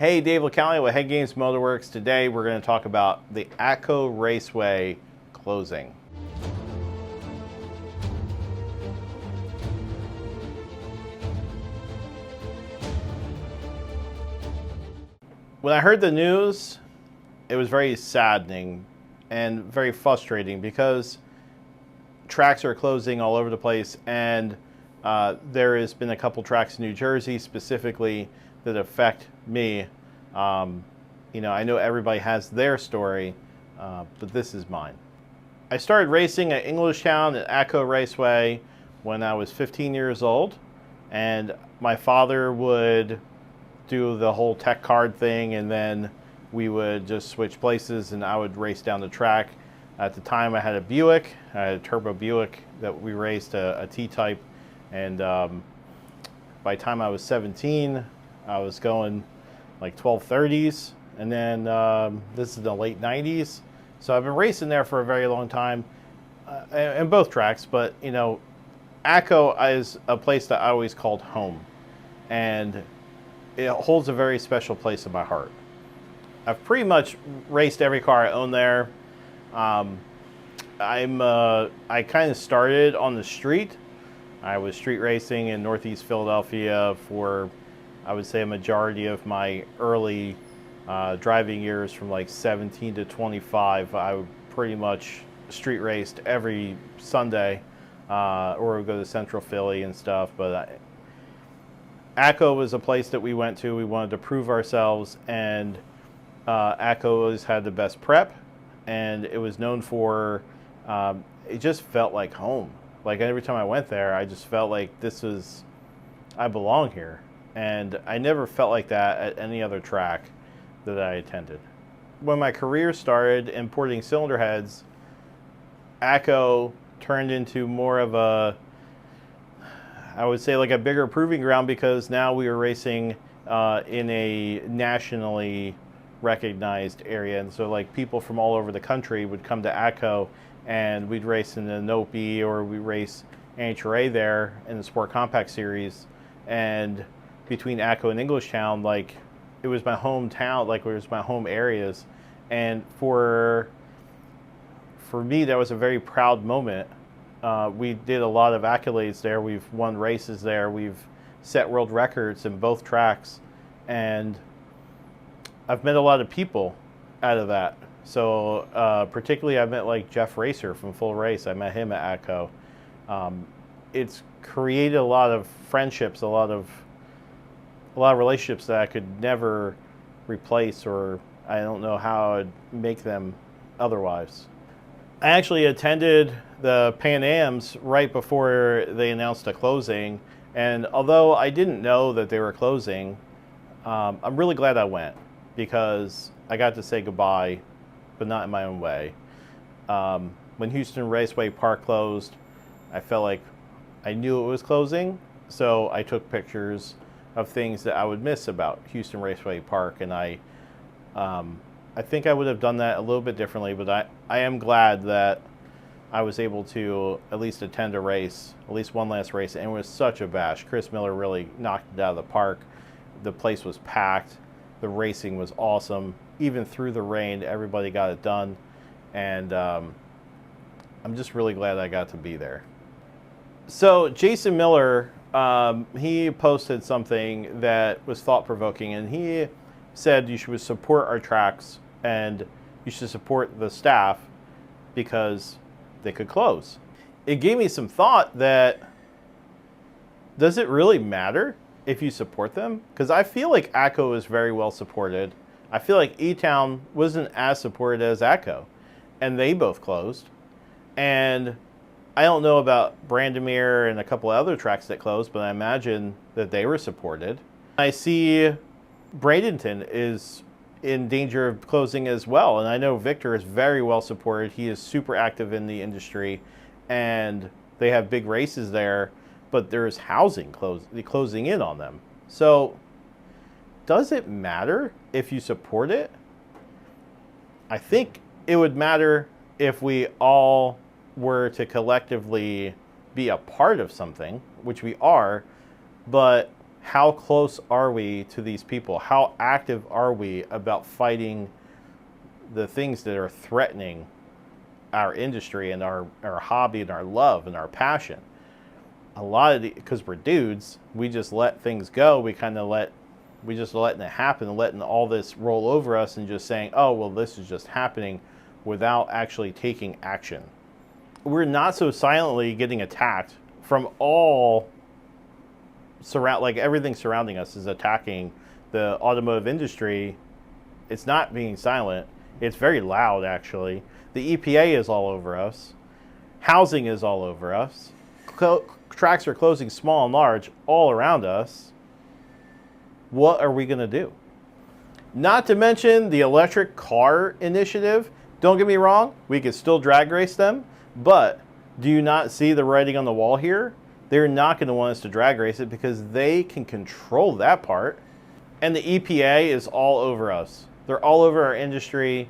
Hey, Dave LeCali with HeadGames Motorworks. Today we're going to talk about the Atco Raceway closing. When I heard the news, it was very saddening and very frustrating because tracks are closing all over the place, and there has been a couple tracks in New Jersey specifically that affect me. I know everybody has their story, but this is mine. I started racing at Englishtown at Atco Raceway when I was 15 years old, and my father would do the whole tech card thing, and then we would just switch places and I would race down the track. At the time I had a Buick, I had a turbo Buick that we raced a T-type, and by the time I was 17, I was going like 1230s, and then this is the late 90s. So I've been racing there for a very long time, in both tracks, but Atco is a place that I always called home, and it holds a very special place in my heart. I've pretty much raced every car I own there. I kind of started on the street. I was street racing in Northeast Philadelphia for, I would say, a majority of my early driving years, from like 17 to 25. I would pretty much street raced every Sunday, or would go to Central Philly and stuff. But Atco was a place that we went to. We wanted to prove ourselves, and Atco always had the best prep, and it was known for, it just felt like home. Like every time I went there, I just felt like I belong here. And I never felt like that at any other track that I attended. When my career started importing cylinder heads, Atco turned into more of a, I would say, like a bigger proving ground, because now we were racing in a nationally recognized area. And so like people from all over the country would come to Atco, and we'd race in the Nopi, or we race NHRA there in the Sport Compact Series. And between Atco and Englishtown, like, it was my hometown, like it was my home areas. And for me, that was a very proud moment. We did a lot of accolades there. We've won races there. We've set world records in both tracks. And I've met a lot of people out of that. So particularly I met like Jeff Racer from Full Race. I met him at Atco. It's created a lot of friendships, a lot of relationships that I could never replace, or I don't know how I'd make them otherwise. I actually attended the Pan Ams right before they announced a closing, and although I didn't know that they were closing, I'm really glad I went, because I got to say goodbye, but not in my own way. When Houston Raceway Park closed, I felt like I knew it was closing, so I took pictures of things that I would miss about Houston Raceway Park, and I think I would have done that a little bit differently, but I am glad that I was able to at least attend a race, at least one last race, and it was such a bash. Chris Miller really knocked it out of the park. The place was packed. The racing was awesome. Even through the rain, everybody got it done, and I'm just really glad I got to be there. So Jason Miller, he posted something that was thought-provoking, and he said you should support our tracks and you should support the staff because they could close. It gave me some thought that, does it really matter if you support them? Because I feel like Atco is very well supported. I feel like E-Town wasn't as supported as Atco, and they both closed. And I don't know about Brandomere and a couple of other tracks that closed, but I imagine that they were supported. I see Bradenton is in danger of closing as well, and I know Victor is very well supported. He is super active in the industry, and they have big races there, but there's housing closing in on them. So does it matter if you support it? I think it would matter if we all were to collectively be a part of something, which we are, but how close are we to these people? How active are we about fighting the things that are threatening our industry and our hobby and our love and our passion? A lot of because we're dudes, we just let things go. We just letting it happen and letting all this roll over us and just saying, oh, well, this is just happening without actually taking action. We're not so silently getting attacked from all like everything surrounding us is attacking the automotive industry. It's not being silent. It's very loud, actually. The EPA is all over us. Housing is all over us. Tracks are closing small and large all around us. What are we going to do? Not to mention the electric car initiative. Don't get me wrong, we could still drag race them, but do you not see the writing on the wall here? They're not going to want us to drag race it because they can control that part. And the EPA is all over us. They're all over our industry.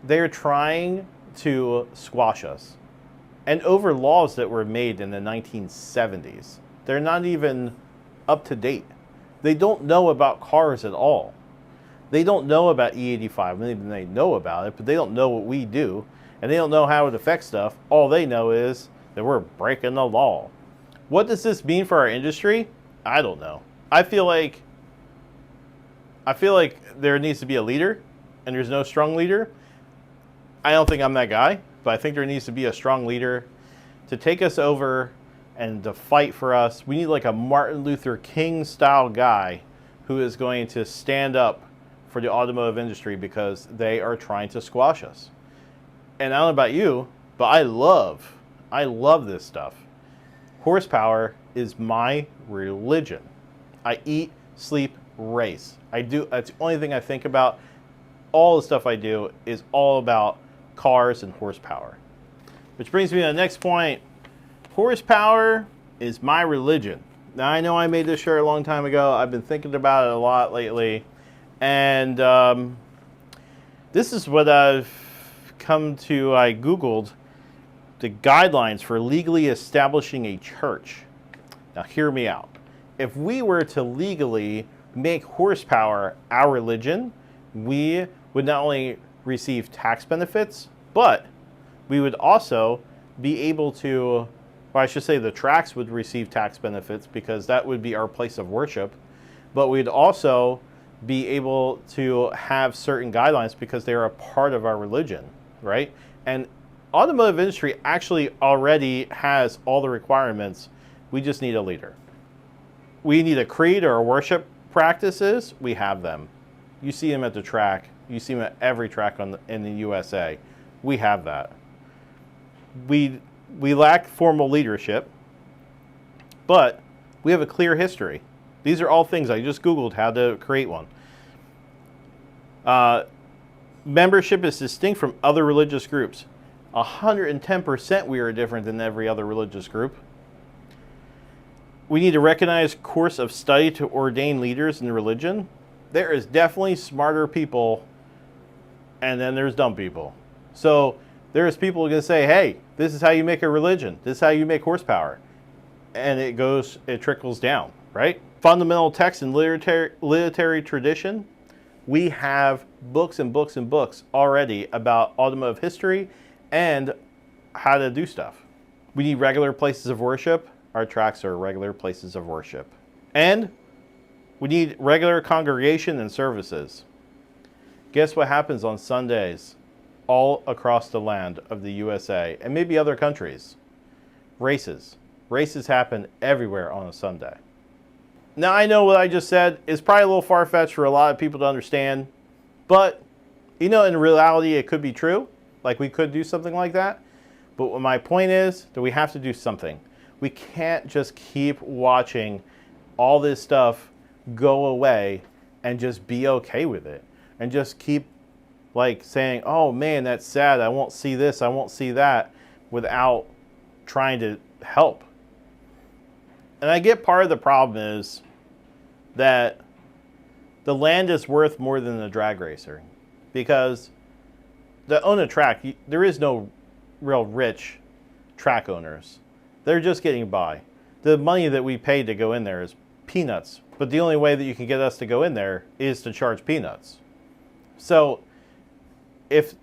They're trying to squash us. And over laws that were made in the 1970s. They're not even up to date. They don't know about cars at all. They don't know about E85. Maybe they know about it, but they don't know what we do. And they don't know how it affects stuff. All they know is that we're breaking the law. What does this mean for our industry? I don't know. I feel like there needs to be a leader, and there's no strong leader. I don't think I'm that guy, but I think there needs to be a strong leader to take us over and to fight for us. We need like a Martin Luther King style guy who is going to stand up for the automotive industry because they are trying to squash us. And I don't know about you, but I love this stuff. Horsepower is my religion. I eat, sleep, race. That's the only thing I think about. All the stuff I do is all about cars and horsepower. Which brings me to the next point. Horsepower is my religion. Now, I know I made this shirt a long time ago. I've been thinking about it a lot lately. And this is what I've come to. I Googled the guidelines for legally establishing a church. Now, hear me out. If we were to legally make horsepower our religion, we would not only receive tax benefits, but we would also be able to, or I should say the tracks would receive tax benefits because that would be our place of worship, but we'd also be able to have certain guidelines because they're a part of our religion, right? And automotive industry actually already has all the requirements. We just need a leader. We need a creed or a worship practices. We have them. You see them at the track. You see them at every track in the USA. We have that. We lack formal leadership, but we have a clear history. These are all things I just Googled how to create one. Membership is distinct from other religious groups. 110% we are different than every other religious group. We need a recognized course of study to ordain leaders in religion. There is definitely smarter people, and then there's dumb people. So there's people who are going to say, hey, this is how you make a religion. This is how you make horsepower. And it trickles down, right? Fundamental text and literary tradition. We have books and books and books already about automotive history and how to do stuff. We need regular places of worship. Our tracks are regular places of worship. And we need regular congregation and services. Guess what happens on Sundays all across the land of the USA and maybe other countries? Races. Races happen everywhere on a Sunday. Now, I know what I just said is probably a little far-fetched for a lot of people to understand, but, you know, in reality, it could be true. Like, we could do something like that. But what my point is that we have to do something. We can't just keep watching all this stuff go away and just be okay with it. And just keep, like, saying, oh, man, that's sad. I won't see this. I won't see that, without trying to help. And I get part of the problem is that the land is worth more than the drag racer, because to own a track, there is no real rich track owners. They're just getting by. The money that we pay to go in there is peanuts. But the only way that you can get us to go in there is to charge peanuts. So if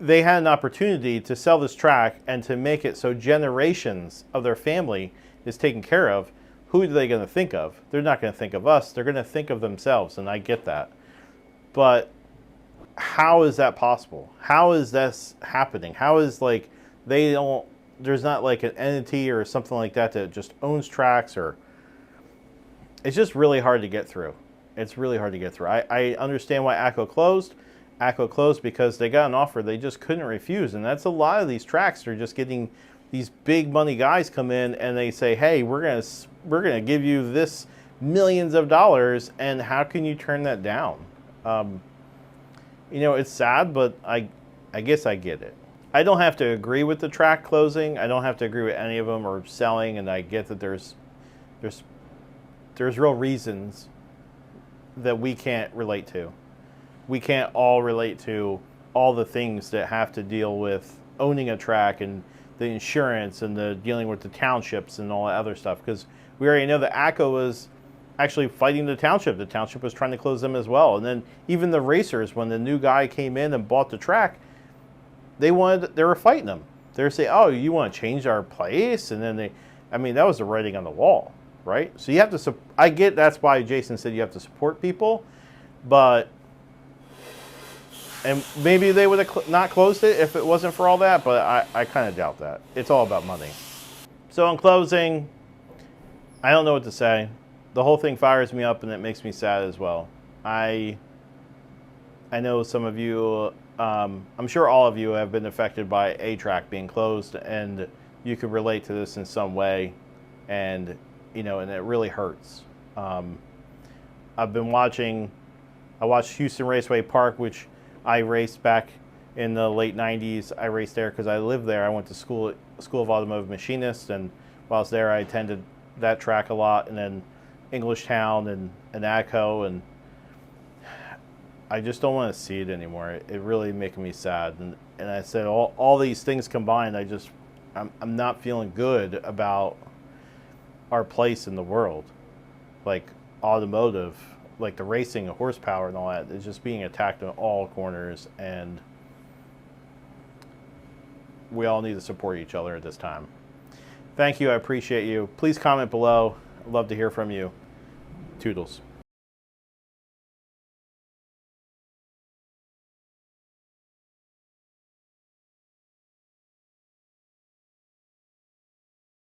they had an opportunity to sell this track and to make it so generations of their family is taken care of, who are they going to think of? They're not going to think of us. They're going to think of themselves, and I get that. But how is that possible? How is this happening? How is, like, they don't, there's not like an entity or something like that that just owns tracks, or it's just really hard to get through. It's really hard to get through. I understand why Atco closed. Atco closed because they got an offer they just couldn't refuse, and that's a lot of these tracks. They're just getting these big money guys come in and they say, hey, we're gonna give you this millions of dollars, and how can you turn that down? You know, it's sad, but I guess I get it. I don't have to agree with the track closing. I don't have to agree with any of them or selling, and I get that there's real reasons that we can't relate to. We can't all relate to all the things that have to deal with owning a track and the insurance and the dealing with the townships and all that other stuff, because we already know that Atco was actually fighting the township. The township was trying to close them as well. And then even the racers, when the new guy came in and bought the track, they were fighting them. They were saying, oh, you want to change our place? And then that was the writing on the wall, right? So you have to, I get that's why Jason said you have to support people, but, and maybe they would have not closed it if it wasn't for all that, but I kind of doubt that. It's all about money. So in closing, I don't know what to say. The whole thing fires me up and it makes me sad as well. I know some of you, I'm sure all of you have been affected by a track being closed, and you could relate to this in some way, and and it really hurts. I watched Houston Raceway Park, which I raced back in the late 90s. I raced there because I lived there. I went to School of Automotive Machinists, and while I was there, I attended that track a lot, and then Englishtown and Atco, and I just don't want to see it anymore. It really making me sad. And I said all these things combined, I'm not feeling good about our place in the world. Like automotive, like the racing and horsepower and all that is just being attacked in all corners, and we all need to support each other at this time. Thank you. I appreciate you. Please comment below. I'd love to hear from you. Toodles.